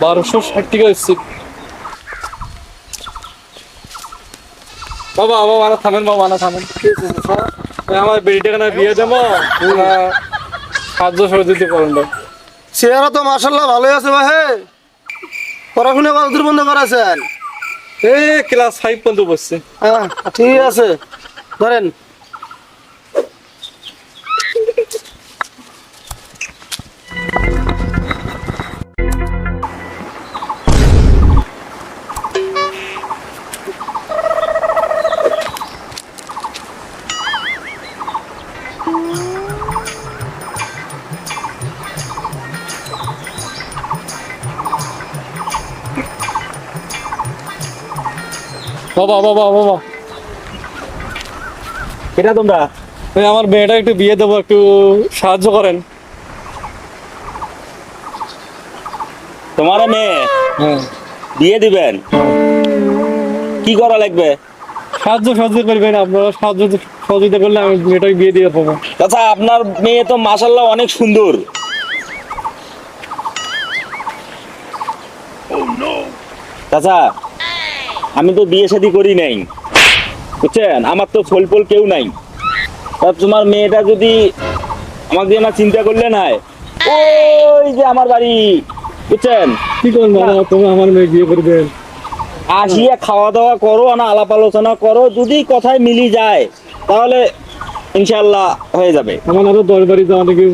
1260 টাকা হচ্ছে। বাবা বাবা না থামেন, বাবা না থামেন। আমার বেটিটাকে না বিয়ে দেবো, সাহায্য সহযোগিতা করেন ভাই। চেহারা তো মাশাআল্লাহ ভালোই আছে ভাই। পড়াশোনা কতদূর বন্ধ করেছেন? এই ক্লাস 5 পর্যন্ত পড়ছে। হ্যাঁ ঠিক আছে, ধরেন। বাবা বাবা বাবা, এটা তোমরা ভাই আমার মেয়েটা একটু বিয়ে দেবো, একটু সাহায্য করেন। তোমার মেয়ে হ্যাঁ, বিয়ে দিবেন? কি করা লাগবে? সাহায্য সহযোগিতা করবেন আপনারা, সহযোগিতা করলে আমি মেয়েটাকে বিয়ে দিয়ে দেবো। আচ্ছা, আপনার মেয়ে তো মাশাআল্লাহ অনেক সুন্দর। চাচা, আমি তো বিয়ে শাদী করি নাই, বুঝছেন? আমার তো ফল কেউ নাই। তা তোমার মেয়েটা যদি আমাকে দিয়ে না চিন্তা করলে নাই, ওই যে আমার বাড়ি, বুঝছেন? কি করবো তুমি আমার মেয়ে বিয়ে করবেন? আসিয়া খাওয়া দাওয়া করো, না আলাপ আলোচনা করো, যদি কথায় মিলি যায় তাহলে ইনশাল্লাহ হয়ে যাবে। আমার আরো 10 বাড়ি যাওয়া নাকি।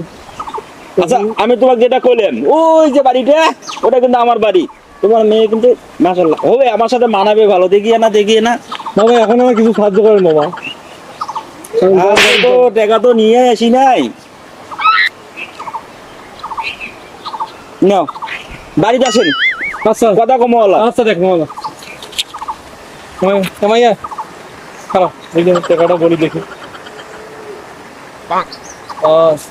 আচ্ছা, আমি তোমাকে যেটা কইলাম, ওই যে বাড়িটা, ওটা কিন্তু আমার বাড়ি। তোমার মেয়ে কিন্তু মাশাআল্লাহ হবে, আমার সাথে মানাবে ভালো। দেখিয়ে না বাবা এখন আমার কিছু সাহায্য করেন বাবা। আর তো টাকা তো নিয়ে আসি নাই। নাও, বাড়িতে আসেন, আচ্ছা কথা কমওয়ালা। আচ্ছা, দেখ মামলা মাইয়া খারাপ, এই যে টাকাটা বলি দেখি। 5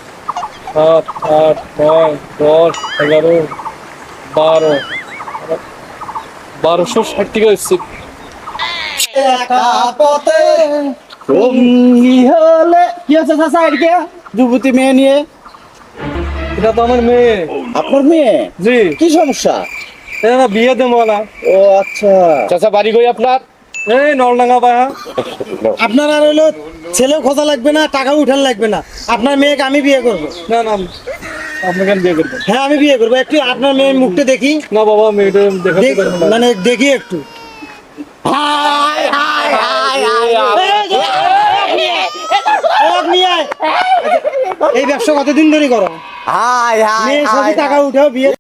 7 8 9 10 11 12 1260 টাকা হচ্ছে। কি আছে চাচা? এদিকে যুবতী মেয়ে নিয়ে। এটা তো আমার মেয়ে। আপনার মেয়ে? জি। কি সমস্যা? এটা না বিয়ে দেবো না। ও আচ্ছা। চাচা বাড়ি কই আপনার? এই নলডাঙ্গা পাহা। আপনার আর হলো ছেলেও খোঁজা লাগবে না, টাকাও উঠান লাগবে না। আপনার মেয়েকে আমি বিয়ে করব। না না, আপনি কেন বিয়ে করবেন? হ্যাঁ আমি বিয়ে করবো। একটু আপনার মেয়ের মুখটা দেখি। না বাবা, মেয়েটা দেখাতে পারবো না। মানে দেখি একটু। এই ব্যবসা কতদিন ধরে করো? মেয়ের সাথে টাকা উঠাও, বিয়ে